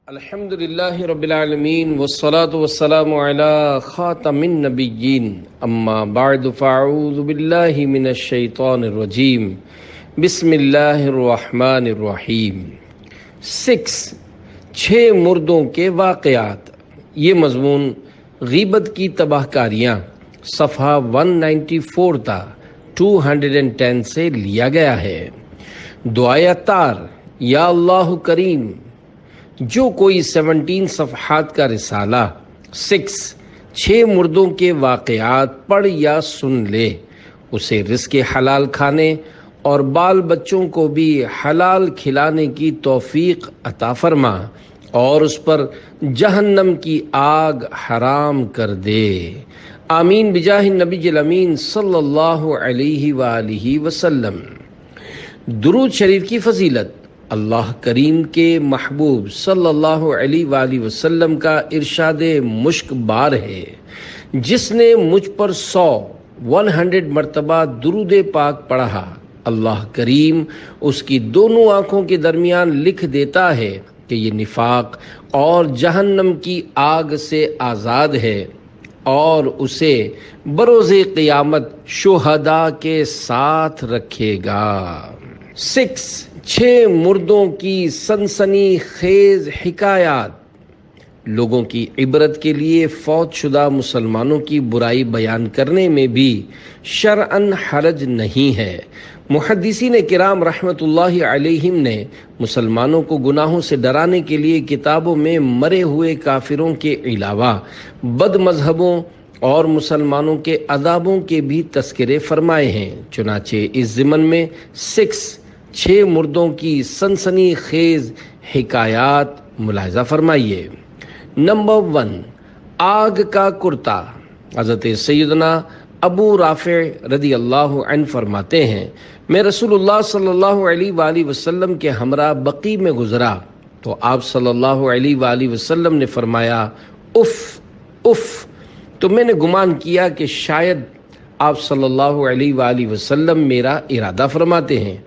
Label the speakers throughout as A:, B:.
A: الحمد للہ رب العالمین والصلاة والسلام علی خاتم النبیین اما بعد فاعوذ باللہ من الشیطان الرجیم بسم اللہ الرحمن الرحیم 6 مردوں کے واقعات، یہ مضمون غیبت کی تباہ کاریاں صفحہ 194 تا 210 سے لیا گیا ہے۔ دعائے عطار، یا اللہ کریم، جو کوئی 17 صفحات کا رسالہ 6 مردوں کے واقعات پڑھ یا سن لے، اسے رزق حلال کھانے اور بال بچوں کو بھی حلال کھلانے کی توفیق عطا فرما اور اس پر جہنم کی آگ حرام کر دے، آمین بجاہ النبی الامین صلی اللہ علیہ وآلہ وسلم۔ درود شریف کی فضیلت۔ اللہ کریم کے محبوب صلی اللہ علیہ وآلہ وسلم کا ارشاد مشک بار ہے، جس نے مجھ پر 100 مرتبہ درود پاک پڑھا، اللہ کریم اس کی دونوں آنکھوں کے درمیان لکھ دیتا ہے کہ یہ نفاق اور جہنم کی آگ سے آزاد ہے اور اسے بروز قیامت شہداء کے ساتھ رکھے گا۔ 6 مردوں کی سنسنی خیز حکایات۔ لوگوں کی عبرت کے لیے فوت شدہ مسلمانوں کی برائی بیان کرنے میں بھی شرعاً حرج نہیں ہے۔ محدثین کرام رحمۃ اللہ علیہم نے مسلمانوں کو گناہوں سے ڈرانے کے لیے کتابوں میں مرے ہوئے کافروں کے علاوہ بد مذہبوں اور مسلمانوں کے عذابوں کے بھی تذکرے فرمائے ہیں۔ چنانچہ اس ضمن میں 6 مردوں کی سنسنی خیز حکایات ملاحظہ فرمائیے۔ نمبر 1، آگ کا کرتا۔ حضرت سیدنا ابو رافع رضی اللہ عنہ فرماتے ہیں، میں رسول اللہ صلی اللہ علیہ وآلہ وسلم کے ہمراہ بقیع میں گزرا تو آپ صلی اللہ علیہ وآلہ وسلم نے فرمایا اف اف، تو میں نے گمان کیا کہ شاید آپ صلی اللہ علیہ وآلہ وسلم میرا ارادہ فرماتے ہیں۔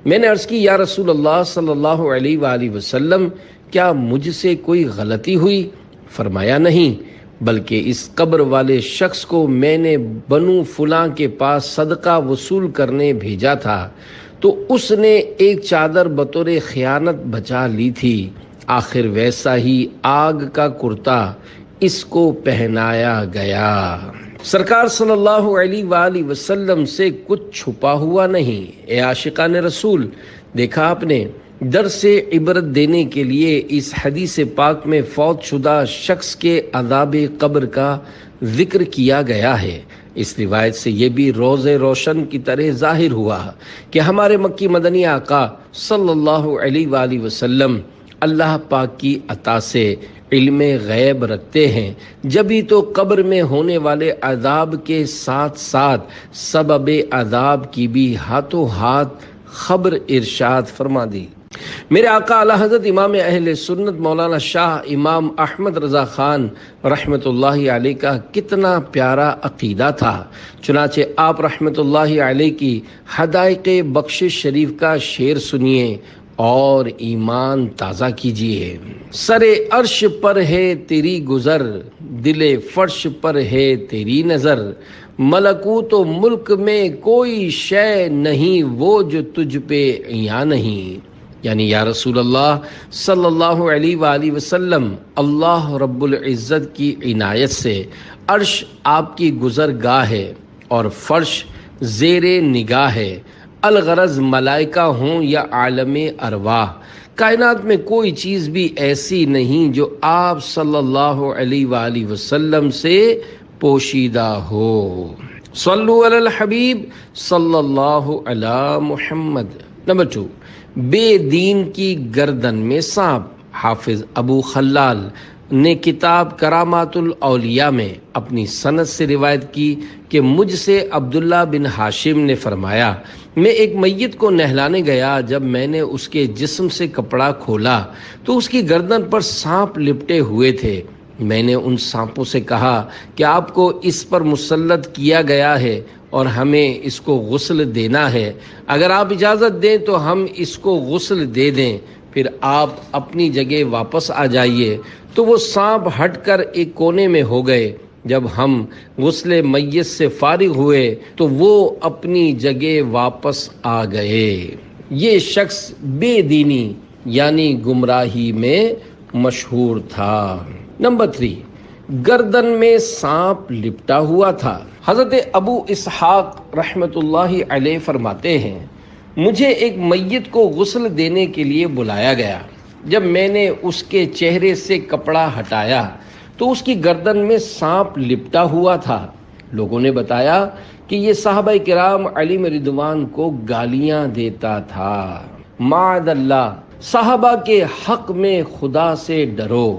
A: میں نے عرض کی، یا رسول اللہ صلی اللہ علیہ وآلہ وسلم، کیا مجھ سے کوئی غلطی ہوئی؟ فرمایا نہیں، بلکہ اس قبر والے شخص کو میں نے بنو فلاں کے پاس صدقہ وصول کرنے بھیجا تھا تو اس نے ایک چادر بطور خیانت بچا لی تھی، آخر ویسا ہی آگ کا کرتا اس کو پہنایا گیا۔ سرکار صلی اللہ علیہ وآلہ وسلم سے کچھ چھپا ہوا نہیں۔ اے عاشقان رسول، دیکھا آپ نے، درس عبرت دینے کے لیے اس حدیث پاک میں فوت شدہ شخص کے عذاب قبر کا ذکر کیا گیا ہے۔ اس روایت سے یہ بھی روز روشن کی طرح ظاہر ہوا کہ ہمارے مکی مدنی آقا صلی اللہ علیہ وآلہ وسلم اللہ پاک کی عطا سے علم غیب رکھتے ہیں، جبھی تو قبر میں ہونے والے عذاب کے ساتھ ساتھ سبب عذاب کی بھی ہاتھوں ہاتھ خبر ارشاد فرما دی۔ میرے آقا اعلی حضرت امام اہل سنت مولانا شاہ امام احمد رضا خان رحمۃ اللہ علیہ کا کتنا پیارا عقیدہ تھا، چنانچہ آپ رحمۃ اللہ علیہ کی حدائق بخشش شریف کا شعر سنیے اور ایمان تازہ کیجیے۔ سر عرش پر ہے تیری گزر، دل فرش پر ہے تیری نظر، ملکوت و ملک میں کوئی شے نہیں وہ جو تجھ پہ عیاں نہیں۔ یعنی یا رسول اللہ صلی اللہ علیہ وآلہ وسلم، اللہ رب العزت کی عنایت سے عرش آپ کی گزرگاہ ہے اور فرش زیر نگاہ ہے، الغرض ملائکہ ہوں یا عالم ارواح، کائنات میں کوئی چیز بھی ایسی نہیں جو آپ صلی اللہ علیہ وآلہ وسلم سے پوشیدہ ہو۔ صلو علی الحبیب صلی اللہ علی محمد۔ نمبر 2، بے دین کی گردن میں سانپ۔ حافظ ابو خلال نے کتاب کرامات الاولیاء میں اپنی سند سے روایت کی کہ مجھ سے عبداللہ بن ہاشم نے فرمایا، میں ایک میت کو نہلانے گیا، جب میں نے اس کے جسم سے کپڑا کھولا تو اس کی گردن پر سانپ لپٹے ہوئے تھے۔ میں نے ان سانپوں سے کہا کہ آپ کو اس پر مسلط کیا گیا ہے اور ہمیں اس کو غسل دینا ہے، اگر آپ اجازت دیں تو ہم اس کو غسل دے دیں۔ پھر آپ اپنی جگہ واپس آ جائیے۔ تو وہ سانپ ہٹ کر ایک کونے میں ہو گئے۔ جب ہم غسل میت سے فارغ ہوئے تو وہ اپنی جگہ واپس آ گئے۔ یہ شخص بے دینی یعنی گمراہی میں مشہور تھا۔ نمبر 3، گردن میں سانپ لپٹا ہوا تھا۔ حضرت ابو اسحاق رحمت اللہ علیہ فرماتے ہیں، مجھے ایک میت کو غسل دینے کے لیے بلایا گیا۔ جب میں نے اس کے چہرے سے کپڑا ہٹایا تو اس کی گردن میں سانپ لپٹا ہوا تھا۔ لوگوں نے بتایا کہ یہ صحابہ کرام علیہ رضوان کو گالیاں دیتا تھا۔ معاذ اللہ، صحابہ کے حق میں خدا سے ڈرو۔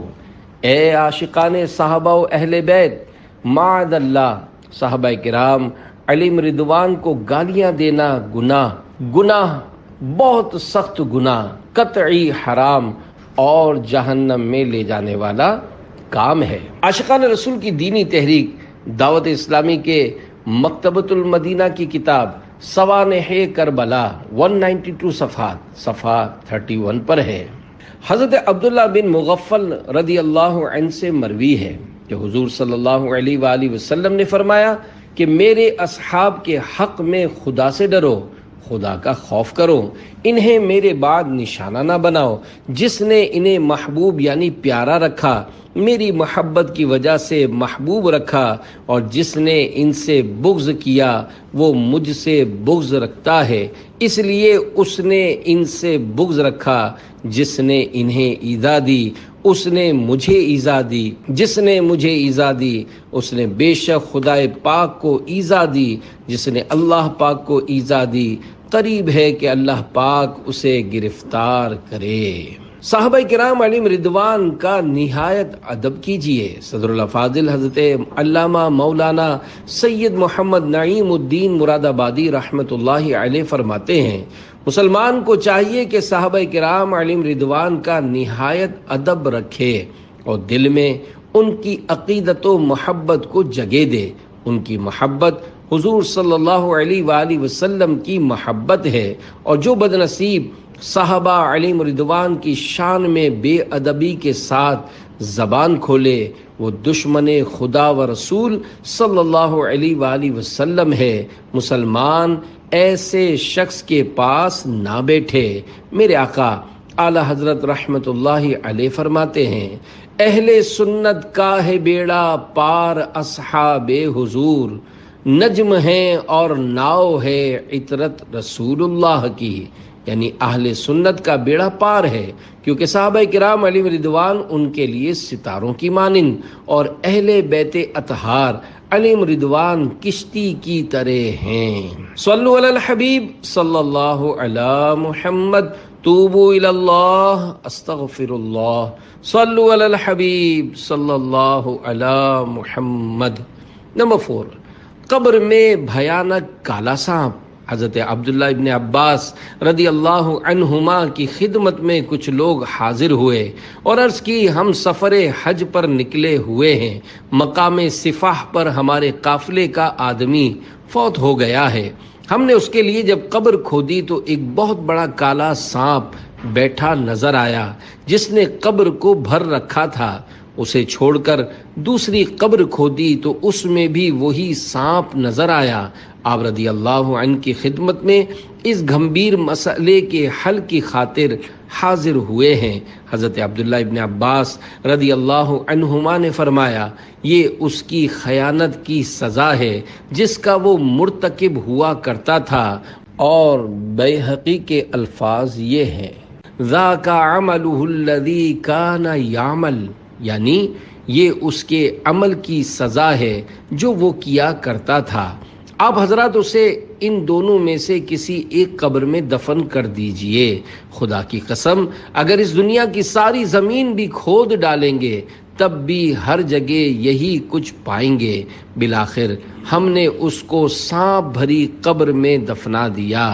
A: اے عاشقان صحابہ و اہل بیت، معاذ اللہ، صحابہ کرام علیہ رضوان کو گالیاں دینا گناہ بہت سخت گناہ، قطعی حرام اور جہنم میں لے جانے والا کام ہے۔ عاشقان رسول کی دینی تحریک دعوت اسلامی کے مکتبۃ المدینہ کی کتاب سوانح کربلا 192 صفحہ 31 پر ہے۔ حضرت عبداللہ بن مغفل رضی اللہ عنہ سے مروی ہے کہ حضور صلی اللہ علیہ وآلہ وسلم نے فرمایا کہ میرے اصحاب کے حق میں خدا سے ڈرو، خدا کا خوف کرو، انہیں میرے بعد نشانہ نہ بناؤ۔ جس نے انہیں محبوب یعنی پیارا رکھا، میری محبت کی وجہ سے محبوب رکھا، اور جس نے ان سے بغض کیا وہ مجھ سے بغض رکھتا ہے، اس لیے اس نے ان سے بغض رکھا۔ جس نے انہیں ایذا دی اس نے مجھے ایذا دی، جس نے مجھے ایذا دی اس نے بے شک خدائے پاک کو ایذا دی، جس نے اللہ پاک کو ایذا دی قریب ہے کہ اللہ پاک اسے گرفتار کرے۔ صحابہ کرام علیہ رضوان کا نہایت ادب کیجیے۔ صدر الافاضل حضرت علامہ مولانا سید محمد نعیم الدین مراد آبادی رحمت اللہ علیہ فرماتے ہیں، مسلمان کو چاہیے کہ صحابہ کرام علیہ رضوان کا نہایت ادب رکھے اور دل میں ان کی عقیدت و محبت کو جگہ دے۔ ان کی محبت حضور صلی اللہ علیہ وآلہ وسلم کی محبت ہے، اور جو بد نصیب صحابہ علیہ رضوان کی شان میں بے ادبی کے ساتھ زبان کھولے وہ دشمن خدا و رسول صلی اللہ علیہ وآلہ وسلم ہے۔ مسلمان ایسے شخص کے پاس نہ بیٹھے۔ میرے آقا اعلی حضرت رحمت اللہ علیہ فرماتے ہیں، اہل سنت کا ہے بیڑا پار اصحاب حضور، نجم ہیں اور ناؤ ہے عطرت رسول اللہ کی۔ یعنی اہل سنت کا بیڑا پار ہے، کیونکہ صحابہ کرام علیہ رضوان ان کے لیے ستاروں کی مانند، اور اہل بیت اطہار علیہ رضوان کشتی کی طرح ہیں۔ صلو علی الحبیب صلی اللہ علی محمد، توبوا الی اللہ استغفر اللہ، صلو علی الحبیب صلی اللہ علی محمد۔ نمبر 4، قبر میں بھیانک کالا سانپ۔ حضرت عبداللہ ابن عباس رضی اللہ عنہما کی خدمت میں کچھ لوگ حاضر ہوئے اور عرض کی، ہم سفر حج پر نکلے ہوئے ہیں، مقام صفاح پر ہمارے قافلے کا آدمی فوت ہو گیا ہے۔ ہم نے اس کے لیے جب قبر کھودی تو ایک بہت بڑا کالا سانپ بیٹھا نظر آیا جس نے قبر کو بھر رکھا تھا۔ اسے چھوڑ کر دوسری قبر کھودی تو اس میں بھی وہی سانپ نظر آیا۔ آپ رضی اللہ عنہ کی خدمت میں اس گھمبیر مسئلے کے حل کی خاطر حاضر ہوئے ہیں۔ حضرت عبداللہ ابن عباس رضی اللہ عنہما نے فرمایا، یہ اس کی خیانت کی سزا ہے جس کا وہ مرتکب ہوا کرتا تھا۔ اور بیہقی کے الفاظ یہ ہیں، ذاک عملہ الذی کان یعمل، یعنی یہ اس کے عمل کی سزا ہے جو وہ کیا کرتا تھا۔ آپ حضرات اسے ان دونوں میں سے کسی ایک قبر میں دفن کر دیجئے۔ خدا کی قسم اگر اس دنیا کی ساری زمین بھی کھود ڈالیں گے تب بھی ہر جگہ یہی کچھ پائیں گے۔ بالآخر ہم نے اس کو سانپ بھری قبر میں دفنا دیا۔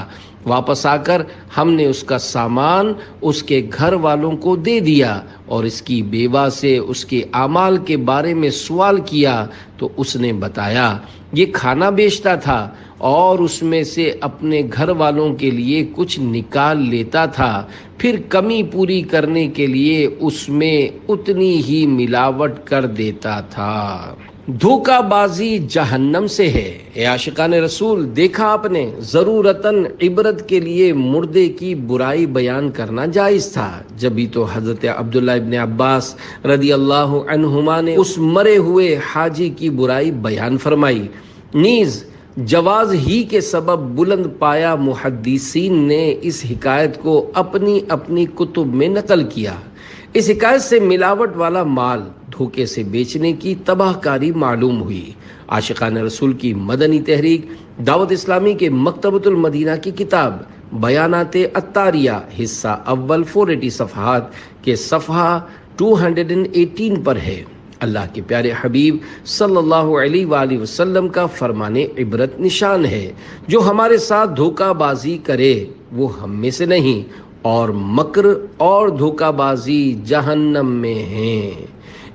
A: واپس آ کر ہم نے اس کا سامان اس کے گھر والوں کو دے دیا اور اس کی بیوہ سے اس کے اعمال کے بارے میں سوال کیا تو اس نے بتایا یہ کھانا بیچتا تھا اور اس میں سے اپنے گھر والوں کے لیے کچھ نکال لیتا تھا، پھر کمی پوری کرنے کے لیے اس میں اتنی ہی ملاوٹ کر دیتا تھا۔ دھوکہ بازی جہنم سے ہے۔ اے عاشقان رسول، دیکھا آپ نے، ضرورتاً عبرت کے لیے مردے کی برائی بیان کرنا جائز تھا، جبھی تو حضرت عبداللہ ابن عباس رضی اللہ عنہما نے اس مرے ہوئے حاجی کی برائی بیان فرمائی۔ نیز جواز ہی کے سبب بلند پایا محدثین نے اس حکایت کو اپنی اپنی کتب میں نقل کیا۔ اس حکایت سے ملاوٹ والا مال دھوکے سے بیچنے کی تباہ کاری معلوم ہوئی۔ عاشقان رسول کی مدنی تحریک دعوت اسلامی کے مکتبۃ المدینہ کی کتاب بیانات عطاریہ حصہ اول 480 صفحات کے صفحہ 218 پر ہے۔ اللہ کے پیارے حبیب صلی اللہ علیہ وآلہ وسلم کا فرمان عبرت نشان ہے، جو ہمارے ساتھ دھوکہ بازی کرے وہ ہم میں سے نہیں، اور مکر اور دھوکہ بازی جہنم میں ہیں۔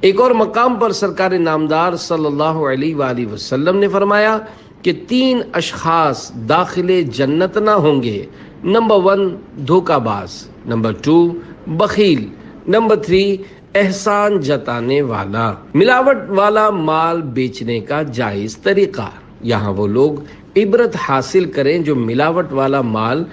A: ایک اور مقام پر سرکار نامدار صلی اللہ علیہ وآلہ وسلم نے فرمایا کہ 3 اشخاص داخل جنت نہ ہوں گے۔ نمبر 1 دھوکہ باز، نمبر 2 بخیل، نمبر 3 احسان جتانے والا۔ ملاوٹ والا مال بیچنے کا جائز طریقہ۔ یہاں وہ لوگ عبرت حاصل کریں جو ملاوٹ والا مال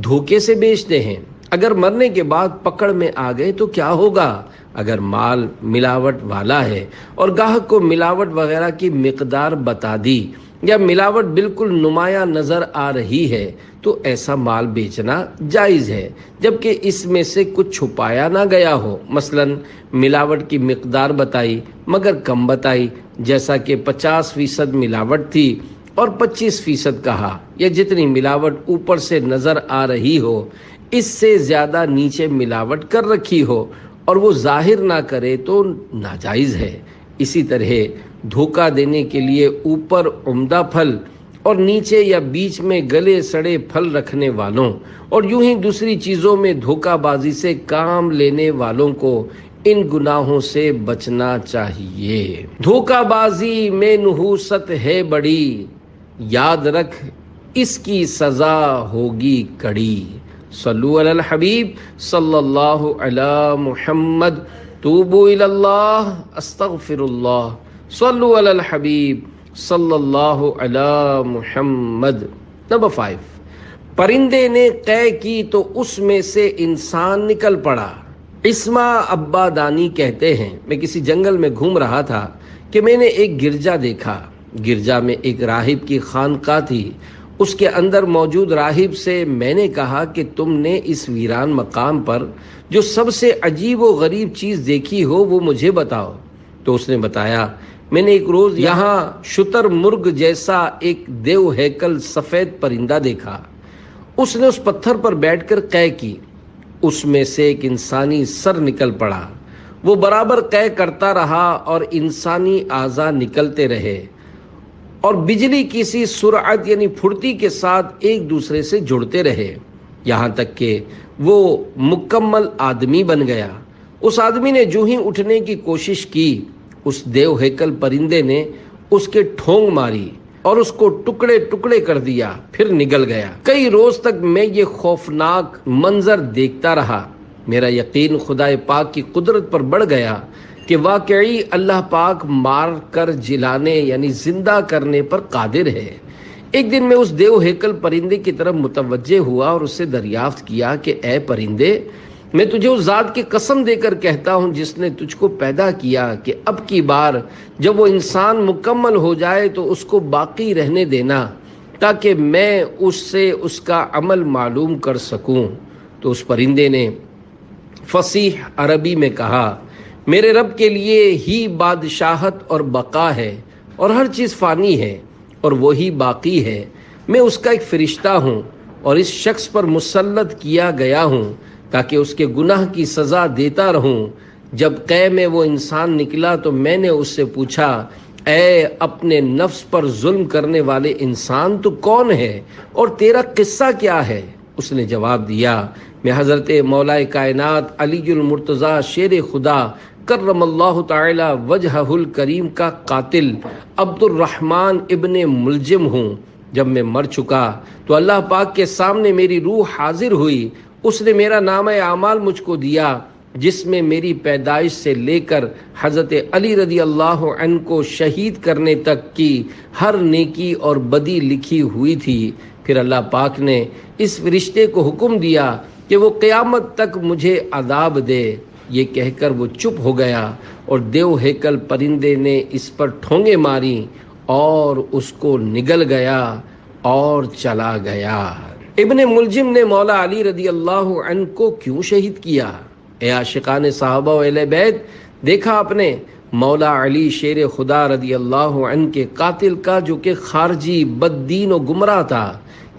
A: دھوکے سے بیچتے ہیں۔ اگر مرنے کے بعد پکڑ میں آ گئے تو کیا ہوگا؟ اگر مال ملاوٹ والا ہے اور گاہک کو ملاوٹ وغیرہ کی مقدار بتا دی یا ملاوٹ بالکل نمایاں نظر آ رہی ہے تو ایسا مال بیچنا جائز ہے، جبکہ اس میں سے کچھ چھپایا نہ گیا ہو۔ مثلا ملاوٹ کی مقدار بتائی مگر کم بتائی، جیسا کہ 50% ملاوٹ تھی اور 25% کہا، یا جتنی ملاوٹ اوپر سے نظر آ رہی ہو اس سے زیادہ نیچے ملاوٹ کر رکھی ہو اور وہ ظاہر نہ کرے تو ناجائز ہے۔ اسی طرح دھوکہ دینے کے لیے اوپر عمدہ پھل اور نیچے یا بیچ میں گلے سڑے پھل رکھنے والوں اور یوں ہی دوسری چیزوں میں دھوکہ بازی سے کام لینے والوں کو ان گناہوں سے بچنا چاہیے۔ دھوکہ بازی میں نحوست ہے بڑی، یاد رکھ اس کی سزا ہوگی کڑی۔ صلو علی الحبیب صلی اللہ علی محمد، توبو الی اللہ، استغفر اللہ، صلو علی الحبیب صلی اللہ علی محمد۔ نمبر 5 پرندے نے قے کی تو اس میں سے انسان نکل پڑا۔ اسما ابادانی کہتے ہیں، میں کسی جنگل میں گھوم رہا تھا کہ میں نے ایک گرجا دیکھا۔ گرجا میں ایک راہب کی خانقاہ تھی۔ اس کے اندر موجود راہب سے میں نے کہا کہ تم نے اس ویران مقام پر جو سب سے عجیب و غریب چیز دیکھی ہو وہ مجھے بتاؤ۔ تو اس نے بتایا، میں نے ایک روز یہاں شتر مرغ جیسا ایک دیو ہیکل سفید پرندہ دیکھا۔ اس نے اس پتھر پر بیٹھ کر قے کی، اس میں سے ایک انسانی سر نکل پڑا۔ وہ برابر قے کرتا رہا اور انسانی اعضاء نکلتے رہے اور بجلی کسی سرعت یعنی پھرتی کے ساتھ ایک دوسرے سے جڑتے رہے، یہاں تک کہ وہ مکمل آدمی بن گیا۔ اس آدمی نے جو ہی اٹھنے کی کوشش کی، اس دیو ہیکل پرندے نے اس کے ٹھونگ ماری اور اس کو ٹکڑے ٹکڑے کر دیا، پھر نگل گیا۔ کئی روز تک میں یہ خوفناک منظر دیکھتا رہا۔ میرا یقین خدا پاک کی قدرت پر بڑھ گیا کہ واقعی اللہ پاک مار کر جلانے یعنی زندہ کرنے پر قادر ہے۔ ایک دن میں اس دیو ہیکل پرندے کی طرف متوجہ ہوا اور اس سے دریافت کیا کہ اے پرندے، میں تجھے اس ذات کی قسم دے کر کہتا ہوں جس نے تجھ کو پیدا کیا کہ اب کی بار جب وہ انسان مکمل ہو جائے تو اس کو باقی رہنے دینا تاکہ میں اس سے اس کا عمل معلوم کر سکوں۔ تو اس پرندے نے فصیح عربی میں کہا، میرے رب کے لیے ہی بادشاہت اور بقا ہے اور ہر چیز فانی ہے اور وہی باقی ہے۔ میں اس کا ایک فرشتہ ہوں اور اس شخص پر مسلط کیا گیا ہوں تاکہ اس کے گناہ کی سزا دیتا رہوں۔ جب قے میں وہ انسان نکلا تو میں نے اس سے پوچھا، اے اپنے نفس پر ظلم کرنے والے انسان، تو کون ہے اور تیرا قصہ کیا ہے؟ اس نے جواب دیا، میں حضرت مولا کائنات علی المرتضیٰ شیر خدا کرم اللہ تعالی وجہہ الکریم کا قاتل عبد الرحمن ابن ملجم ہوں۔ جب میں مر چکا تو اللہ پاک کے سامنے میری روح حاضر ہوئی، اس نے میرا نامہ اعمال مجھ کو دیا جس میں میری پیدائش سے لے کر حضرت علی رضی اللہ عنہ کو شہید کرنے تک کی ہر نیکی اور بدی لکھی ہوئی تھی۔ پھر اللہ پاک نے اس فرشتے کو حکم دیا کہ وہ قیامت تک مجھے عذاب دے۔ یہ کہہ کر وہ چپ ہو گیا اور دیو ہیکل پرندے نے اس پر ٹھونگے ماری اور اس کو نگل گیا اور چلا گیا۔ ابن ملجم نے مولا علی رضی اللہ عنہ کو کیوں شہید کیا؟ اے عاشقان صحابہ و اہل بیت، دیکھا آپ نے مولا علی شیر خدا رضی اللہ عنہ کے قاتل کا جو کہ خارجی بددین و گمراہ تھا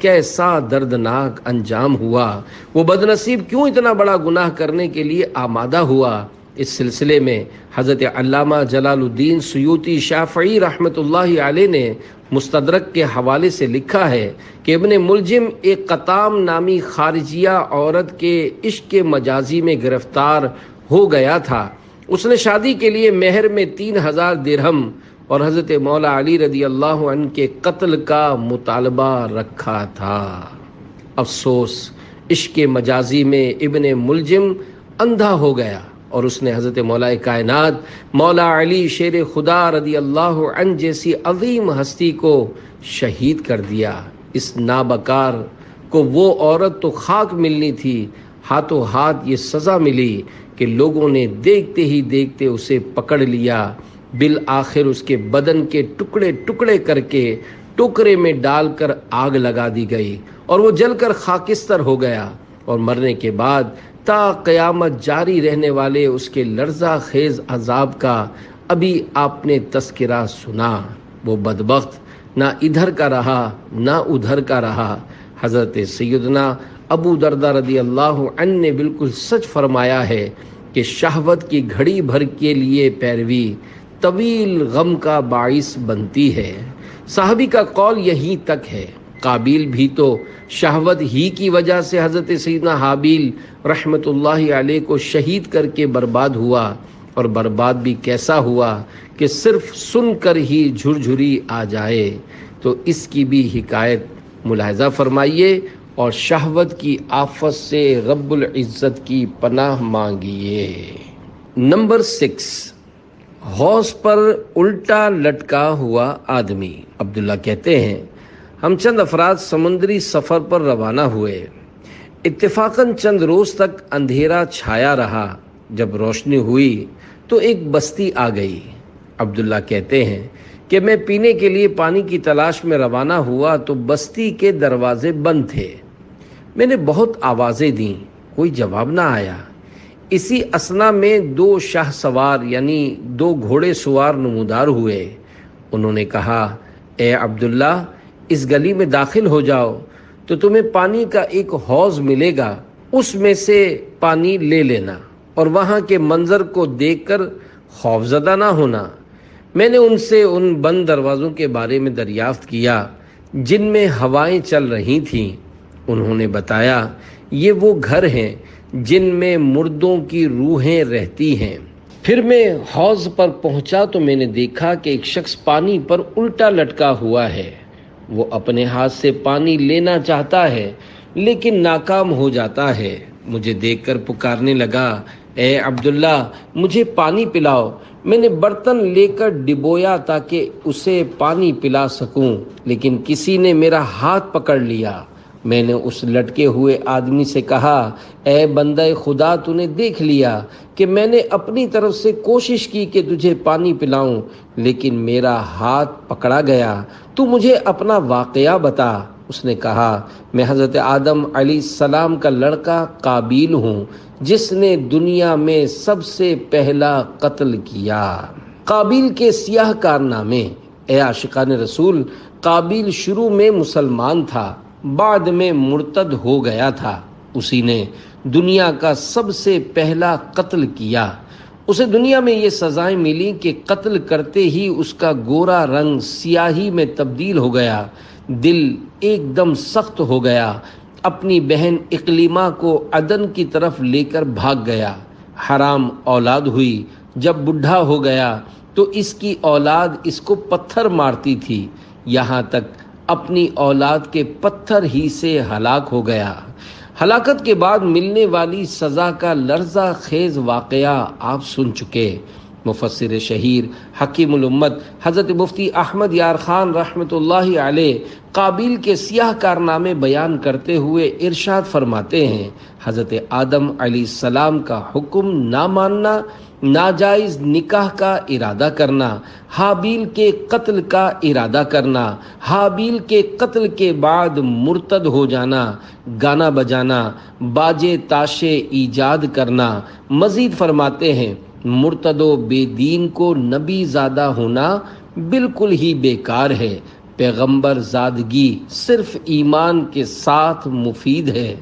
A: کیسا دردناک انجام ہوا۔ وہ بدنصیب کیوں اتنا بڑا گناہ کرنے کے لیے آمادہ ہوا؟ اس سلسلے میں حضرت علامہ جلال الدین سیوطی شافعی رحمۃ اللہ علیہ نے مستدرک کے حوالے سے لکھا ہے کہ ابن ملجم ایک قطام نامی خارجیہ عورت کے عشق مجازی میں گرفتار ہو گیا تھا۔ اس نے شادی کے لیے مہر میں 3000 درہم اور حضرت مولا علی رضی اللہ عنہ کے قتل کا مطالبہ رکھا تھا۔ افسوس، عشق مجازی میں ابن ملجم اندھا ہو گیا اور اس نے حضرت مولا کائنات مولا علی شیر خدا رضی اللہ عنہ جیسی عظیم ہستی کو شہید کر دیا۔ اس نابکار کو وہ عورت تو خاک ملنی تھی، ہاتھوں ہاتھ یہ سزا ملی کہ لوگوں نے دیکھتے ہی دیکھتے اسے پکڑ لیا۔ بالآخر اس کے بدن کے ٹکڑے ٹکڑے کر کے ٹوکرے میں ڈال کر آگ لگا دی گئی اور وہ جل کر خاکستر ہو گیا، اور مرنے کے بعد تا قیامت جاری رہنے والے اس کے لرزہ خیز عذاب کا ابھی آپ نے تذکرہ سنا۔ وہ بدبخت نہ ادھر کا رہا نہ ادھر کا رہا۔ حضرت سیدنا ابو دردہ رضی اللہ عنہ نے بالکل سچ فرمایا ہے کہ شہوت کی گھڑی بھر کے لیے پیروی طویل غم کا باعث بنتی ہے۔ صحابی کا قول یہیں تک ہے۔ قابیل بھی تو شہوت ہی کی وجہ سے حضرت سیدنا حابیل رحمت اللہ علیہ کو شہید کر کے برباد ہوا، اور برباد بھی کیسا ہوا کہ صرف سن کر ہی جھرجھری آ جائے۔ تو اس کی بھی حکایت ملاحظہ فرمائیے اور شہوت کی آفت سے رب العزت کی پناہ مانگیے۔ نمبر 6، حوض پر الٹا لٹکا ہوا آدمی۔ عبداللہ کہتے ہیں، ہم چند افراد سمندری سفر پر روانہ ہوئے۔ اتفاقاً چند روز تک اندھیرا چھایا رہا۔ جب روشنی ہوئی تو ایک بستی آ گئی۔ عبداللہ کہتے ہیں کہ میں پینے کے لیے پانی کی تلاش میں روانہ ہوا تو بستی کے دروازے بند تھے۔ میں نے بہت آوازیں دیں، کوئی جواب نہ آیا۔ اسی اثنا میں 2 شاہ سوار یعنی 2 گھوڑے سوار نمودار ہوئے۔ انہوں نے کہا، اے عبداللہ، اس گلی میں داخل ہو جاؤ تو تمہیں پانی کا ایک حوض ملے گا، اس میں سے پانی لے لینا اور وہاں کے منظر کو دیکھ کر خوفزدہ نہ ہونا۔ میں نے ان سے ان بند دروازوں کے بارے میں دریافت کیا جن میں ہوائیں چل رہی تھیں۔ انہوں نے بتایا، یہ وہ گھر ہیں جن میں مردوں کی روحیں رہتی ہیں۔ پھر میں حوض پر پہنچا تو میں نے دیکھا کہ ایک شخص پانی پر الٹا لٹکا ہوا ہے۔ وہ اپنے ہاتھ سے پانی لینا چاہتا ہے لیکن ناکام ہو جاتا ہے۔ مجھے دیکھ کر پکارنے لگا، اے عبداللہ، مجھے پانی پلاؤ۔ میں نے برتن لے کر ڈبویا تاکہ اسے پانی پلا سکوں، لیکن کسی نے میرا ہاتھ پکڑ لیا۔ میں نے اس لٹکے ہوئے آدمی سے کہا، اے بندہ خدا، تو نے دیکھ لیا کہ میں نے اپنی طرف سے کوشش کی کہ تجھے پانی پلاؤں، لیکن میرا ہاتھ پکڑا گیا۔ تو مجھے اپنا واقعہ بتا۔ اس نے کہا، میں حضرت آدم علیہ السلام کا لڑکا قابیل ہوں جس نے دنیا میں سب سے پہلا قتل کیا۔ قابیل کے سیاہ کارنامے۔ اے عاشقان رسول، قابیل شروع میں مسلمان تھا، بعد میں مرتد ہو گیا تھا۔ اسی نے دنیا کا سب سے پہلا قتل کیا۔ اسے دنیا میں یہ سزائیں ملی کہ قتل کرتے ہی اس کا گورا رنگ سیاہی میں تبدیل ہو گیا، دل ایک دم سخت ہو گیا، اپنی بہن اقلیمہ کو عدن کی طرف لے کر بھاگ گیا۔ حرام اولاد ہوئی۔ جب بڈھا ہو گیا تو اس کی اولاد اس کو پتھر مارتی تھی، یہاں تک اپنی اولاد کے پتھر ہی سے ہلاک ہو گیا۔ ہلاکت کے بعد ملنے والی سزا کا لرزہ خیز واقعہ آپ سن چکے۔ مفسر شہیر حکیم الامت حضرت مفتی احمد یار خان رحمۃ اللہ علیہ قابیل کے سیاہ کارنامے بیان کرتے ہوئے ارشاد فرماتے ہیں، حضرت آدم علیہ السلام کا حکم نہ ماننا، ناجائز نکاح کا ارادہ کرنا، حابیل کے قتل کا ارادہ کرنا، حابیل کے قتل کے بعد مرتد ہو جانا، گانا بجانا، باجے تاشے ایجاد کرنا۔ مزید فرماتے ہیں، مرتد و بے دین کو نبی زادہ ہونا بالکل ہی بیکار ہے۔ پیغمبر زادگی صرف ایمان کے ساتھ مفید ہے۔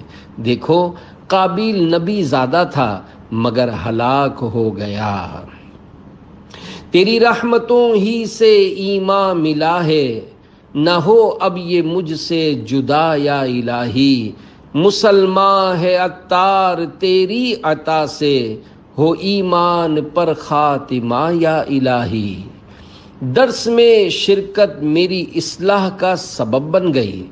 A: دیکھو، قابیل نبی زادہ تھا مگر ہلاک ہو گیا۔ تیری رحمتوں ہی سے ایمان ملا ہے، نہ ہو اب یہ مجھ سے جدا یا الہی۔ مسلمان ہے عطار تیری عطا سے، ہو ایمان پر خاتمہ یا الہی۔ درس میں شرکت میری اصلاح کا سبب بن گئی۔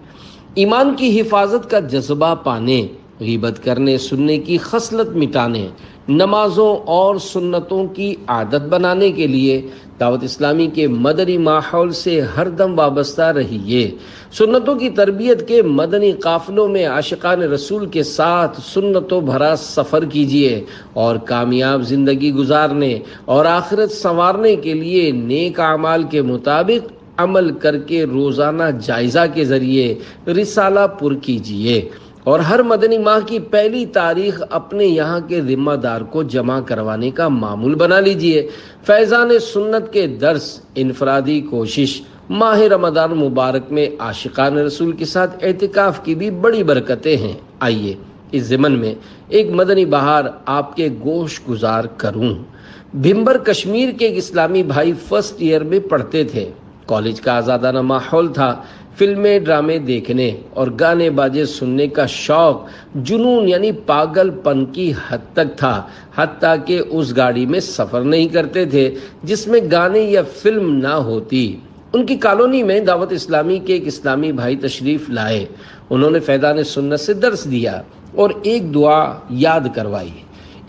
A: ایمان کی حفاظت کا جذبہ پانے، غیبت کرنے سننے کی خصلت مٹانے، نمازوں اور سنتوں کی عادت بنانے کے لیے دعوت اسلامی کے مدنی ماحول سے ہر دم وابستہ رہیے۔ سنتوں کی تربیت کے مدنی قافلوں میں عاشقان رسول کے ساتھ سنتوں بھرا سفر کیجیے، اور کامیاب زندگی گزارنے اور آخرت سنوارنے کے لیے نیک اعمال کے مطابق عمل کر کے روزانہ جائزہ کے ذریعے رسالہ پر کیجیے، اور ہر مدنی ماہ کی پہلی تاریخ اپنے یہاں کے ذمہ دار کو جمع کروانے کا معمول بنا لیجئے۔ فیضان سنت کے درس، انفرادی کوشش، ماہ رمضان مبارک میں عاشقان رسول کے ساتھ اعتکاف کی بھی بڑی برکتیں ہیں۔ آئیے اس ضمن میں ایک مدنی بہار آپ کے گوش گزار کروں۔ بھمبر کشمیر کے ایک اسلامی بھائی فرسٹ ایئر میں پڑھتے تھے۔ کالج کا آزادانہ ماحول تھا۔ فلمیں ڈرامے دیکھنے اور گانے باجے سننے کا شوق جنون یعنی پاگل پن کی حد تک تھا، حتیٰ کہ اس گاڑی میں سفر نہیں کرتے تھے جس میں گانے یا فلم نہ ہوتی۔ ان کی کالونی میں دعوت اسلامی کے ایک اسلامی بھائی تشریف لائے۔ انہوں نے فیضان سنت سے درس دیا اور ایک دعا یاد کروائی۔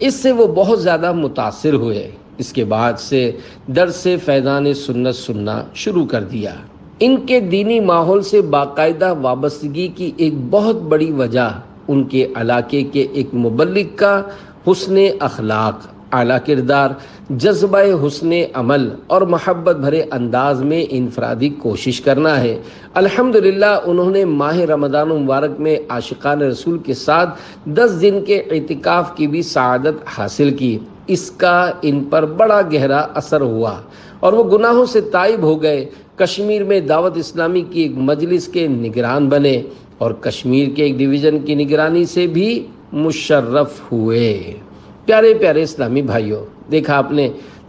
A: اس سے وہ بہت زیادہ متاثر ہوئے۔ اس کے بعد سے درس سے فیضان سنت سننا شروع کر دیا۔ ان کے دینی ماحول سے باقاعدہ وابستگی کی ایک بہت بڑی وجہ ان کے علاقے کے ایک مبلغ کا حسن اخلاق، اعلیٰ کردار، جذبہ حسن عمل اور محبت بھرے انداز میں انفرادی کوشش کرنا ہے۔ الحمدللہ انہوں نے ماہ رمضان مبارک میں عاشقان رسول کے ساتھ 10 دن کے اعتکاف کی بھی سعادت حاصل کی۔ اس کا ان پر بڑا گہرا اثر ہوا اور وہ گناہوں سے تائب ہو گئے۔ کشمیر میں دعوت اسلامی کی ایک مجلس کے نگران بنے اور کشمیر کے ایک ڈویژن کی نگرانی سے بھی مشرف ہوئے۔ پیارے پیارے اسلامی بھائیوں، دیکھا آپ نے،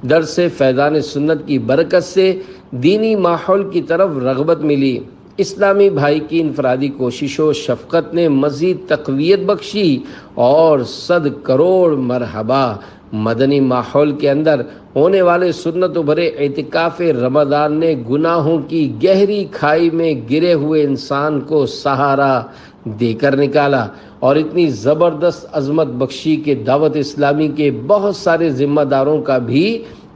A: درس فیضان سنت کی برکت سے دینی ماحول کی طرف رغبت ملی۔ اسلامی بھائی کی انفرادی کوشش و شفقت نے مزید تقویت بخشی، اور 100 کروڑ مرحبا مدنی ماحول کے اندر ہونے والے سنت بھرے اعتکاف رمضان نے گناہوں کی گہری کھائی میں گرے ہوئے انسان کو سہارا دے کر نکالا، اور اتنی زبردست عظمت بخشی کہ دعوت اسلامی کے بہت سارے ذمہ داروں کا بھی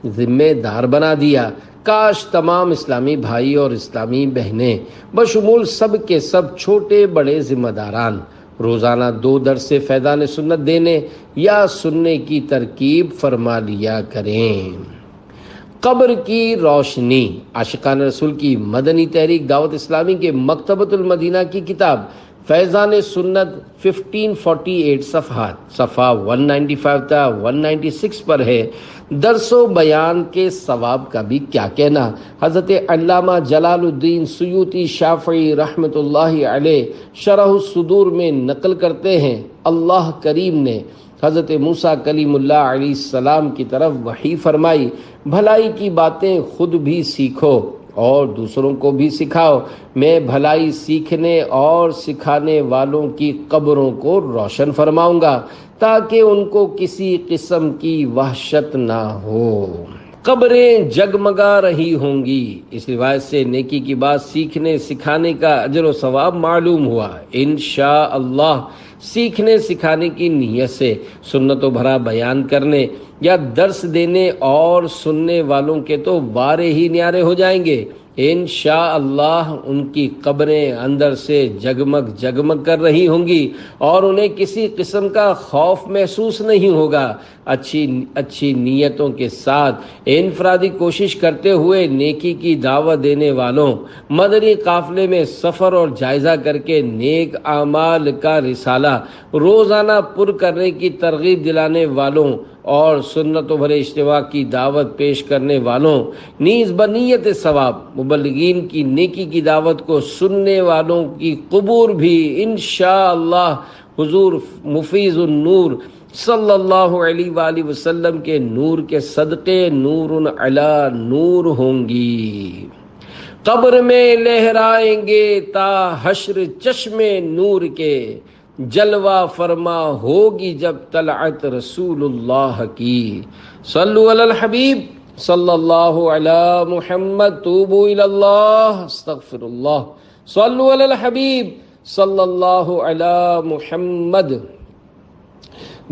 A: ذمہ دار بنا دیا۔ کاش تمام اسلامی بھائی اور اسلامی بہنیں بشمول سب کے سب چھوٹے بڑے ذمہ داران روزانہ 2 درس فیضان سنت دینے یا سننے کی ترکیب فرما لیا کریں۔ قبر کی روشنی، عاشقان رسول کی مدنی تحریک دعوت اسلامی کے مکتبۃ المدینہ کی کتاب فیضان سنت 1548 صفحہ 195 تا 196 پر ہے۔ درس و بیان کے ثواب کا بھی کیا کہنا۔ حضرت علامہ جلال الدین سیوطی شافعی رحمۃ اللہ علیہ شرح الصدور میں نقل کرتے ہیں، اللہ کریم نے حضرت موسیٰ کلیم اللہ علیہ السلام کی طرف وحی فرمائی، بھلائی کی باتیں خود بھی سیکھو اور دوسروں کو بھی سکھاؤ۔ میں بھلائی سیکھنے اور سکھانے والوں کی قبروں کو روشن فرماؤں گا تاکہ ان کو کسی قسم کی وحشت نہ ہو۔ قبریں جگمگا رہی ہوں گی۔ اس روایت سے نیکی کی بات سیکھنے سکھانے کا اجر و ثواب معلوم ہوا۔ انشاءاللہ سیکھنے سکھانے کی نیت سے سنت و بھرا بیان کرنے یا درس دینے اور سننے والوں کے تو وارے ہی نیارے ہو جائیں گے۔ انشاءاللہ ان کی قبریں اندر سے جگمگ جگمگ کر رہی ہوں گی اور انہیں کسی قسم کا خوف محسوس نہیں ہوگا۔ اچھی نیتوں کے ساتھ انفرادی کوشش کرتے ہوئے نیکی کی دعوت دینے والوں، مدنی قافلے میں سفر اور جائزہ کر کے نیک اعمال کا رسالہ روزانہ پر کرنے کی ترغیب دلانے والوں اور سنت و بھرے اجتماع کی دعوت پیش کرنے والوں، نیز بنیت ثواب مبلغین کی نیکی کی دعوت کو سننے والوں کی قبور بھی انشاءاللہ حضور مفیض النور صلی اللہ علیہ وآلہ وسلم کے نور کے صدقے نور علی نور ہوں گی۔ قبر میں لہرائیں گے تا حشر چشمے نور کے، جلوہ فرما ہوگی جب طلعت رسول اللہ کی۔ صلو علی الحبیب صلی اللہ علی محمد، توبوا الی اللہ استغفر اللہ، صلو علی الحبیب صلی اللہ علی محمد۔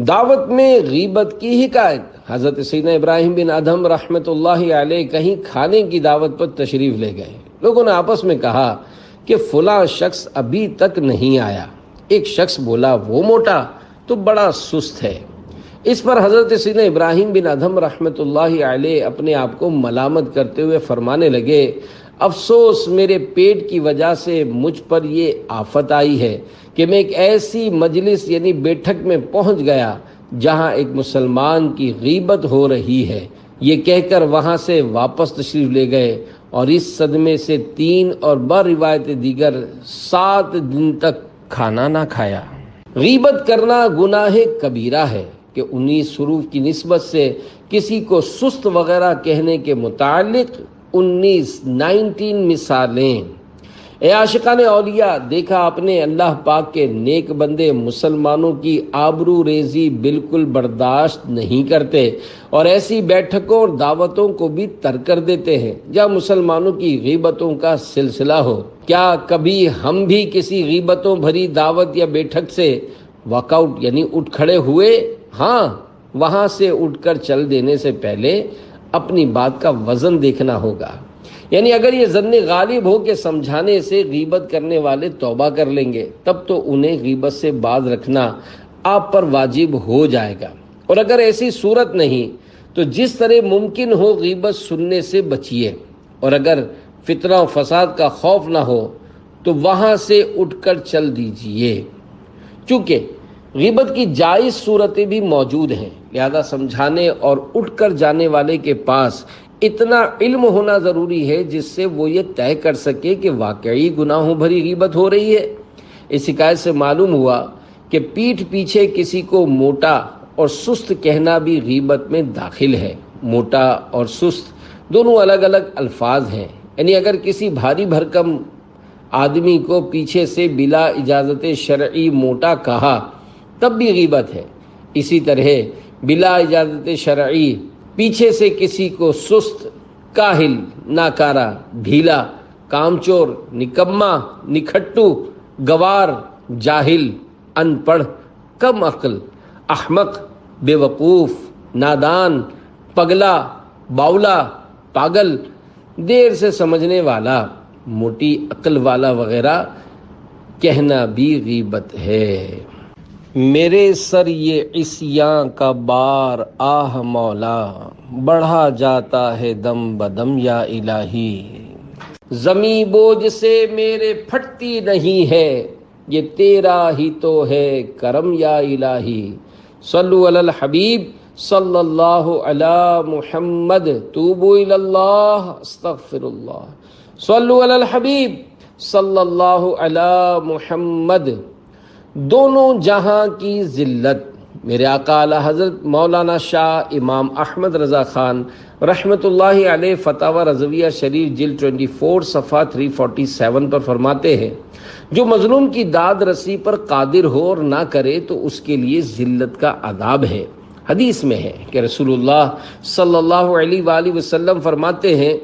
A: دعوت میں غیبت کی حکایت۔ حضرت سیدنا ابراہیم بن ادھم رحمۃ اللہ علیہ کہیں کھانے کی دعوت پر تشریف لے گئے۔ لوگوں نے آپس میں کہا کہ فلاں شخص ابھی تک نہیں آیا۔ ایک شخص بولا وہ موٹا تو بڑا سست ہے۔ اس پر حضرت سیدنا ابراہیم بن ادھم رحمۃ اللہ علیہ اپنے آپ کو ملامت کرتے ہوئے فرمانے لگے، افسوس میرے پیٹ کی وجہ سے مجھ پر یہ آفت آئی ہے کہ میں ایک ایسی مجلس یعنی بیٹھک میں پہنچ گیا جہاں ایک مسلمان کی غیبت ہو رہی ہے۔ یہ کہہ کر وہاں سے واپس تشریف لے گئے اور اس صدمے سے 3 اور روایت دیگر 7 دن تک کھانا نہ کھایا۔ غیبت کرنا گناہ کبیرہ ہے کہ 19 حروف کی نسبت سے کسی کو سست وغیرہ کہنے کے متعلق 19 مثالیں۔ اے عاشقان اولیاء، دیکھا آپ نے اللہ پاک کے نیک بندے مسلمانوں کی آبرو ریزی بالکل برداشت نہیں کرتے اور ایسی بیٹھکوں اور دعوتوں کو بھی ترک کر دیتے ہیں جہاں مسلمانوں کی غیبتوں کا سلسلہ ہو۔ کیا کبھی ہم بھی کسی غیبتوں بھری دعوت یا بیٹھک سے واک آؤٹ یعنی اٹھ کھڑے ہوئے؟ ہاں، وہاں سے اٹھ کر چل دینے سے پہلے اپنی بات کا وزن دیکھنا ہوگا۔ یعنی اگر یہ ظن غالب ہو کہ سمجھانے سے غیبت کرنے والے توبہ کر لیں گے تب تو انہیں غیبت سے باز رکھنا آپ پر واجب ہو جائے گا، اور اگر ایسی صورت نہیں تو جس طرح ممکن ہو غیبت سننے سے بچیے، اور اگر فتنہ و فساد کا خوف نہ ہو تو وہاں سے اٹھ کر چل دیجئے۔ چونکہ غیبت کی جائز صورتیں بھی موجود ہیں، لہذا سمجھانے اور اٹھ کر جانے والے کے پاس اتنا علم ہونا ضروری ہے جس سے وہ یہ طے کر سکے کہ واقعی گناہوں بھری غیبت ہو رہی ہے۔ اس حکایت سے معلوم ہوا کہ پیٹھ پیچھے کسی کو موٹا اور سست کہنا بھی غیبت میں داخل ہے۔ موٹا اور سست دونوں الگ الگ الفاظ ہیں، یعنی اگر کسی بھاری بھرکم آدمی کو پیچھے سے بلا اجازت شرعی موٹا کہا تب بھی غیبت ہے، اسی طرح بلا اجازت شرعی پیچھے سے کسی کو سست، کاہل، ناکارہ، ڈھیلا، کامچور، نکما، نکھٹو، گوار، جاہل، ان پڑھ، کم عقل، احمق، بے وقوف، نادان، پگلا، باولا، پاگل، دیر سے سمجھنے والا، موٹی عقل والا وغیرہ کہنا بھی غیبت ہے۔ میرے سر یہ عصیاں کا بار آہ مولا، بڑھا جاتا ہے دم بدم یا الہی۔ زمیں بوجھ سے میرے پھٹتی نہیں ہے، یہ تیرا ہی تو ہے کرم یا الہی۔ صلو علی الحبیب صلی اللہ علی محمد، توبوا الی اللہ استغفر اللہ، صلو علی الحبیب صلی اللہ علی محمد۔ دونوں جہاں کی ذلت میرے آقا اعلیٰ حضرت مولانا شاہ امام احمد رضا خان رحمۃ اللہ علیہ فتاوی رضویہ شریف جلد 24 صفحہ 347 پر فرماتے ہیں، جو مظلوم کی داد رسی پر قادر ہو اور نہ کرے تو اس کے لیے ذلت کا عذاب ہے۔ حدیث میں ہے کہ رسول اللہ صلی اللہ علیہ وآلہ وسلم فرماتے ہیں،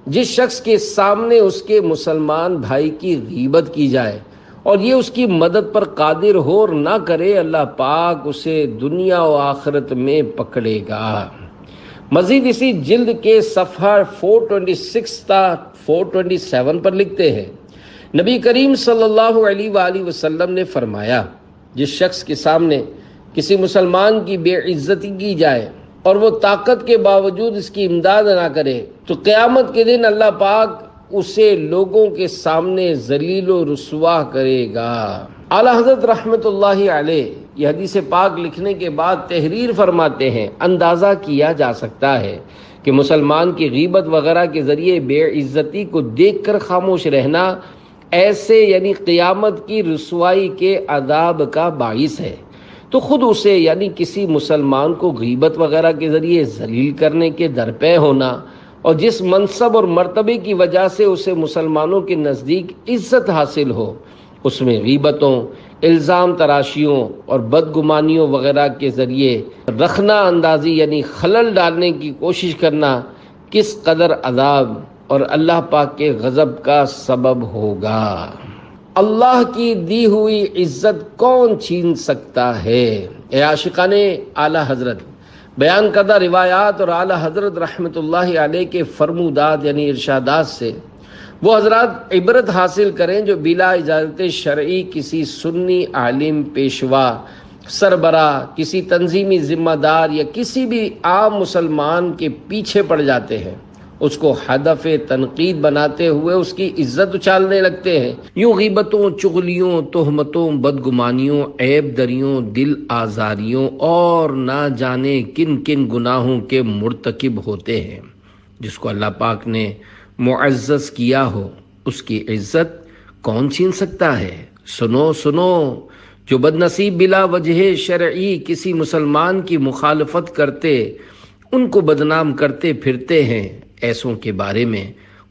A: جس شخص کے سامنے اس کے مسلمان بھائی کی غیبت کی جائے اور یہ اس کی مدد پر قادر ہو اور نہ کرے، اللہ پاک اسے دنیا و آخرت میں پکڑے گا۔ مزید اسی جلد کے صفحہ 426 تا 427 پر لکھتے ہیں، نبی کریم صلی اللہ علیہ وآلہ وسلم نے فرمایا، جس شخص کے سامنے کسی مسلمان کی بے عزتی کی جائے اور وہ طاقت کے باوجود اس کی امداد نہ کرے تو قیامت کے دن اللہ پاک اسے لوگوں کے سامنے ذلیل و رسوا کرے گا۔ اعلیٰ حضرت رحمت اللہ علیہ یہ حدیث پاک لکھنے کے بعد تحریر فرماتے ہیں، اندازہ کیا جا سکتا ہے کہ مسلمان کی غیبت وغیرہ کے ذریعے بے عزتی کو دیکھ کر خاموش رہنا ایسے یعنی قیامت کی رسوائی کے عذاب کا باعث ہے، تو خود اسے یعنی کسی مسلمان کو غیبت وغیرہ کے ذریعے ذلیل کرنے کے درپے ہونا اور جس منصب اور مرتبے کی وجہ سے اسے مسلمانوں کے نزدیک عزت حاصل ہو، اس میں غیبتوں، الزام تراشیوں اور بدگمانیوں وغیرہ کے ذریعے رخنہ اندازی یعنی خلل ڈالنے کی کوشش کرنا کس قدر عذاب اور اللہ پاک کے غضب کا سبب ہوگا۔ اللہ کی دی ہوئی عزت کون چھین سکتا ہے؟ اے عاشقان اعلیٰ حضرت، بیان کردہ روایات اور اعلیٰ حضرت رحمت اللہ علیہ کے فرمودات یعنی ارشادات سے وہ حضرات عبرت حاصل کریں جو بلا اجازت شرعی کسی سنی عالم، پیشوا، سربراہ، کسی تنظیمی ذمہ دار یا کسی بھی عام مسلمان کے پیچھے پڑ جاتے ہیں، اس کو ہدف تنقید بناتے ہوئے اس کی عزت اچھالنے لگتے ہیں۔ یوں غیبتوں، چغلیوں، تہمتوں، بدگمانیوں، عیب دریوں، دل آزاریوں اور نہ جانے کن کن گناہوں کے مرتکب ہوتے ہیں۔ جس کو اللہ پاک نے معزز کیا ہو اس کی عزت کون چھین سکتا ہے؟ سنو سنو، جو بدنصیب بلا وجہ شرعی کسی مسلمان کی مخالفت کرتے، ان کو بدنام کرتے پھرتے ہیں، ایسوں کے بارے میں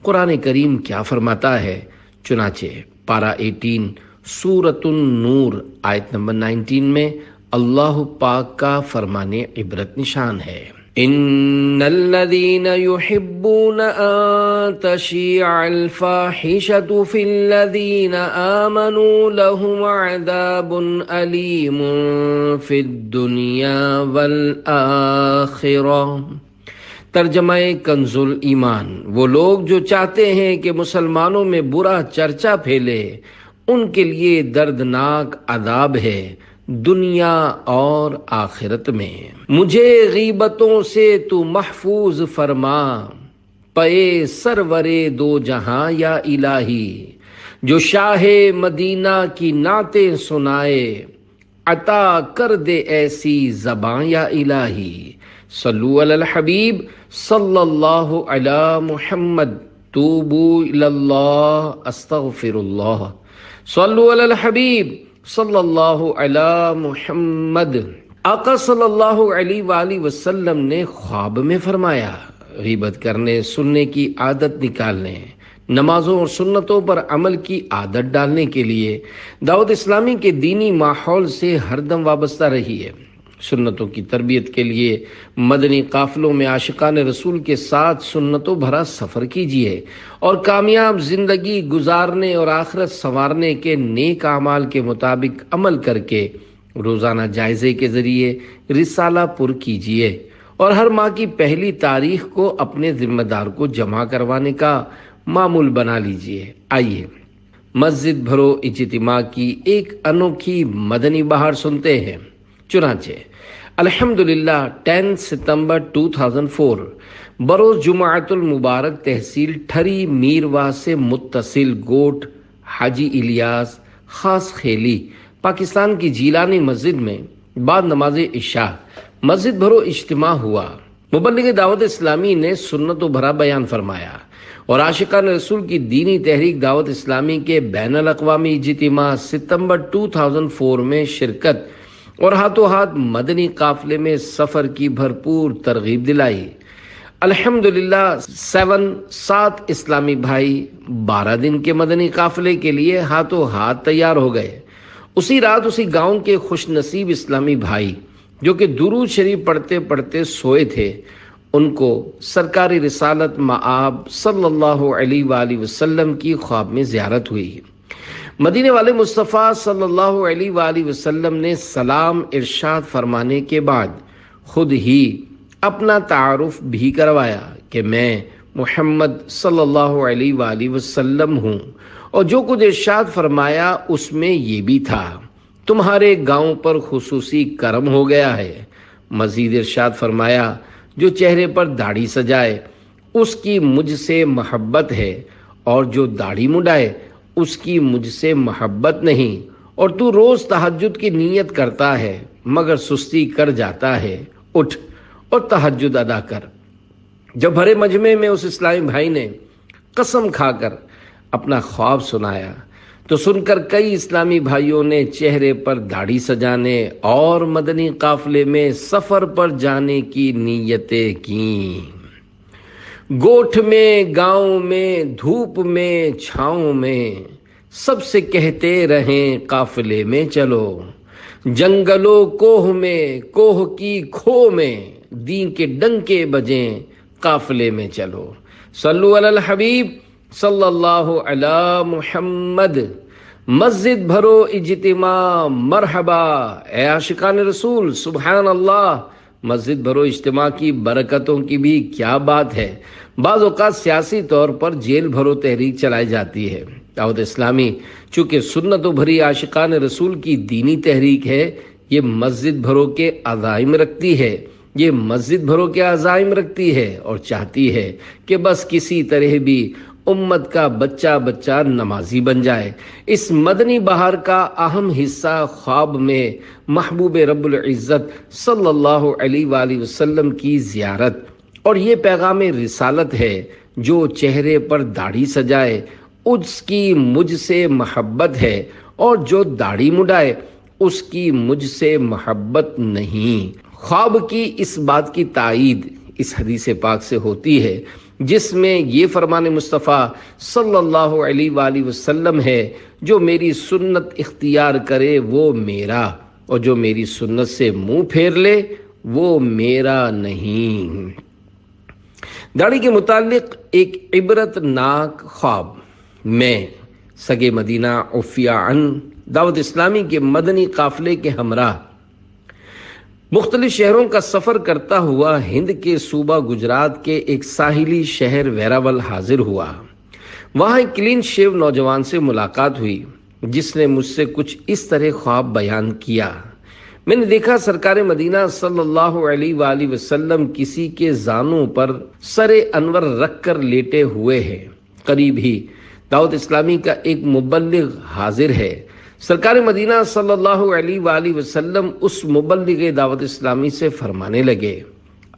A: قرآن کریم کیا فرماتا ہے؟ چنانچہ پارہ 18 سورۃ النور آیت نمبر 19 میں اللہ پاک کا فرمان عبرت نشان ہے، ان الذين يحبون ان تشيع الفاحشة في الذين آمنوا لهم عذاب أليم في الدنيا والآخرة۔ ترجمہ کنز ایمان، وہ لوگ جو چاہتے ہیں کہ مسلمانوں میں برا چرچا پھیلے، ان کے لیے دردناک عذاب ہے دنیا اور آخرت میں۔ مجھے غیبتوں سے تو محفوظ فرما، پے سرور دو جہاں یا الہی، جو شاہ مدینہ کی نعتیں سنائے، عطا کر دے ایسی زباں یا الہی۔ صلو علی الحبیب صلی اللہ علی محمد، توبو الی اللہ استغفر اللہ، صلو علی الحبیب صلی اللہ علی محمد۔ آقا صلی اللہ علیہ وآلہ وسلم نے خواب میں فرمایا، غیبت کرنے سننے کی عادت نکالنے، نمازوں اور سنتوں پر عمل کی عادت ڈالنے کے لیے دعوت اسلامی کے دینی ماحول سے ہر دم وابستہ رہی ہے۔ سنتوں کی تربیت کے لیے مدنی قافلوں میں عاشقان رسول کے ساتھ سنتوں بھرا سفر کیجیے اور کامیاب زندگی گزارنے اور آخرت سنوارنے کے نیک اعمال کے مطابق عمل کر کے روزانہ جائزے کے ذریعے رسالہ پر کیجیے اور ہر ماہ کی پہلی تاریخ کو اپنے ذمہ دار کو جمع کروانے کا معمول بنا لیجیے۔ آئیے مسجد بھرو اجتماع کی ایک انوکھی مدنی بہار سنتے ہیں۔ چنانچہ الحمدللہ 10 ستمبر 2004 بروز جمعۃ المبارک تحصیل ٹھری میروا سے متصل گوٹ حاجی الیاس خاص خیلی پاکستان کی جیلانی مسجد میں بعد نماز عشاء مسجد بھرو اجتماع ہوا۔ مبلغ دعوت اسلامی نے سنت و بھرا بیان فرمایا اور عاشقان رسول کی دینی تحریک دعوت اسلامی کے بین الاقوامی اجتماع ستمبر 2004 میں شرکت اور ہاتھوں ہاتھ مدنی قافلے میں سفر کی بھرپور ترغیب دلائی۔ الحمدللہ 7 اسلامی بھائی 12 دن کے مدنی قافلے کے لیے ہاتھوں ہاتھ تیار ہو گئے۔ اسی رات اسی گاؤں کے خوش نصیب اسلامی بھائی جو کہ درود شریف پڑھتے پڑھتے سوئے تھے، ان کو سرکار رسالت مآب صلی اللہ علیہ وآلہ وسلم کی خواب میں زیارت ہوئی۔ مدینے والے مصطفیٰ صلی اللہ علیہ وآلہ وسلم نے سلام ارشاد فرمانے کے بعد خود ہی اپنا تعارف بھی کروایا کہ میں محمد صلی اللہ علیہ وآلہ وسلم ہوں، اور جو کچھ ارشاد فرمایا اس میں یہ بھی تھا، تمہارے گاؤں پر خصوصی کرم ہو گیا ہے۔ مزید ارشاد فرمایا، جو چہرے پر داڑھی سجائے اس کی مجھ سے محبت ہے، اور جو داڑھی مڈائے اس کی مجھ سے محبت نہیں، اور تو روز تہجد کی نیت کرتا ہے مگر سستی کر جاتا ہے، اٹھ اور تہجد ادا کر۔ جب بھرے مجمع میں اس اسلامی بھائی نے قسم کھا کر اپنا خواب سنایا تو سن کر کئی اسلامی بھائیوں نے چہرے پر داڑھی سجانے اور مدنی قافلے میں سفر پر جانے کی نیتیں کیں۔ گوٹھ میں، گاؤں میں، دھوپ میں، چھاؤں میں، سب سے کہتے رہیں قافلے میں چلو، جنگلوں کوہ میں، کوہ کی کھو میں، دین کے ڈنکے بجیں قافلے میں چلو۔ صلو علی الحبیب صلی اللہ علی محمد۔ مسجد بھرو اجتماع مرحبا، اے عاشقان رسول سبحان اللہ۔ مسجد بھرو اجتماع کی برکتوں کی بھی کیا بات ہے۔ بعض اوقات سیاسی طور پر جیل بھرو تحریک چلائی جاتی ہے۔ دعوت اسلامی چونکہ سنتوں بھری عاشقان رسول کی دینی تحریک ہے، یہ مسجد بھرو کے عزائم رکھتی ہے، یہ مسجد بھرو کے عزائم رکھتی ہے اور چاہتی ہے کہ بس کسی طرح بھی امت کا بچہ بچہ نمازی بن جائے۔ اس مدنی بہار کا اہم حصہ خواب میں محبوب رب العزت صلی اللہ علیہ وآلہ وسلم کی زیارت، اور یہ پیغام رسالت ہے، جو چہرے پر داڑھی سجائے اس کی مجھ سے محبت ہے، اور جو داڑھی مڈائے اس کی مجھ سے محبت نہیں۔ خواب کی اس بات کی تائید اس حدیث پاک سے ہوتی ہے جس میں یہ فرمان مصطفیٰ صلی اللہ علیہ وآلہ وسلم ہے، جو میری سنت اختیار کرے وہ میرا، اور جو میری سنت سے منہ پھیر لے وہ میرا نہیں۔ داڑھی کے متعلق ایک عبرت ناک خواب میں سگے مدینہ عفیہ عن دعوت اسلامی کے مدنی قافلے کے ہمراہ مختلف شہروں کا سفر کرتا ہوا ہند کے صوبہ گجرات کے ایک ساحلی شہر ویراول حاضر ہوا۔ وہاں ایک کلین شیو نوجوان سے ملاقات ہوئی جس نے مجھ سے کچھ اس طرح خواب بیان کیا۔ میں نے دیکھا سرکار مدینہ صلی اللہ علیہ وآلہ وسلم کسی کے زانوں پر سر انور رکھ کر لیٹے ہوئے ہیں۔ قریب ہی دعوت اسلامی کا ایک مبلغ حاضر ہے۔ سرکار مدینہ صلی اللہ علیہ وآلہ وسلم اس مبلغ دعوت اسلامی سے فرمانے لگے،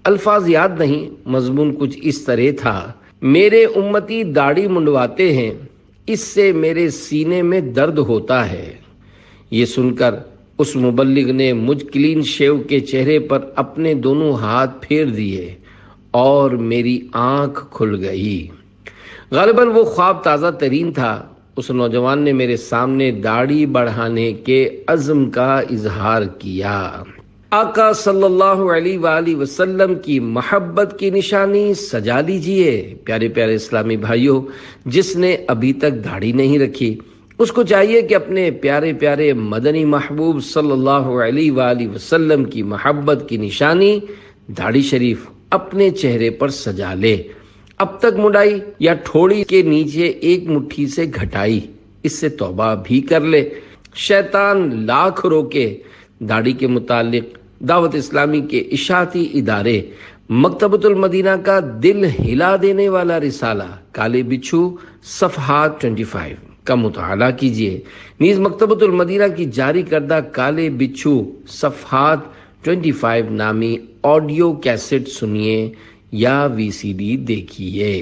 A: الفاظ یاد نہیں، مضمون کچھ اس طرح تھا، میرے امتی داڑھی منڈواتے ہیں، اس سے میرے سینے میں درد ہوتا ہے۔ یہ سن کر اس مبلغ نے مجھ کلین شیو کے چہرے پر اپنے دونوں ہاتھ پھیر دیے اور میری آنکھ کھل گئی۔ غالباً وہ خواب تازہ ترین تھا۔ اس نوجوان نے میرے سامنے داڑھی بڑھانے کے عزم کا اظہار کیا۔ آقا صلی اللہ علیہ وآلہ وسلم کی محبت کی نشانی سجا لیجئے۔ پیارے پیارے اسلامی بھائیوں، جس نے ابھی تک داڑھی نہیں رکھی اس کو چاہیے کہ اپنے پیارے پیارے مدنی محبوب صلی اللہ علیہ وآلہ وسلم کی محبت کی نشانی داڑھی شریف اپنے چہرے پر سجا لے۔ اب تک مڈائی یا ٹھوڑی کے نیچے ایک مٹھی سے گھٹائی، اس سے توبہ بھی کر لے۔ شیطان لاکھ روکے۔ داڑھی کے متعلق دعوت اسلامی کے اشاعتی ادارے مکتبۃ المدینہ کا دل ہلا دینے والا رسالہ کالے بچھو صفحات 25 کا مطالعہ کیجیے۔ نیز مکتبۃ المدینہ کی جاری کردہ کالے بچھو صفحات 25 نامی آڈیو کیسٹ سنیے یا VCD دیکھیے۔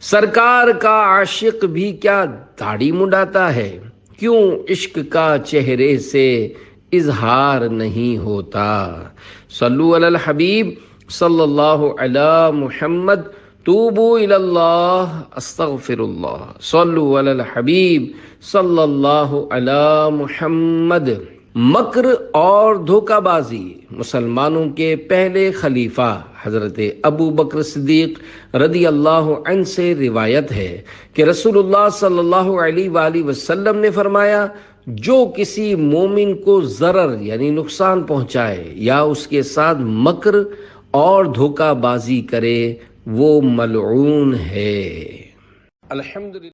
A: سرکار کا عاشق بھی کیا داڑھی منڈاتا ہے؟ کیوں عشق کا چہرے سے اظہار نہیں ہوتا۔ صلو علی الحبیب صلی اللہ علی محمد، توبو الی اللہ استغفر اللہ، صلو علی الحبیب صلی اللہ علی محمد۔ مکر اور دھوکہ بازی۔ مسلمانوں کے پہلے خلیفہ حضرت ابو بکر صدیق رضی اللہ عنہ سے روایت ہے کہ رسول اللہ صلی اللہ علیہ وآلہ وسلم نے فرمایا، جو کسی مومن کو ضرر یعنی نقصان پہنچائے یا اس کے ساتھ مکر اور دھوکہ بازی کرے وہ ملعون ہے۔ الحمدللہ۔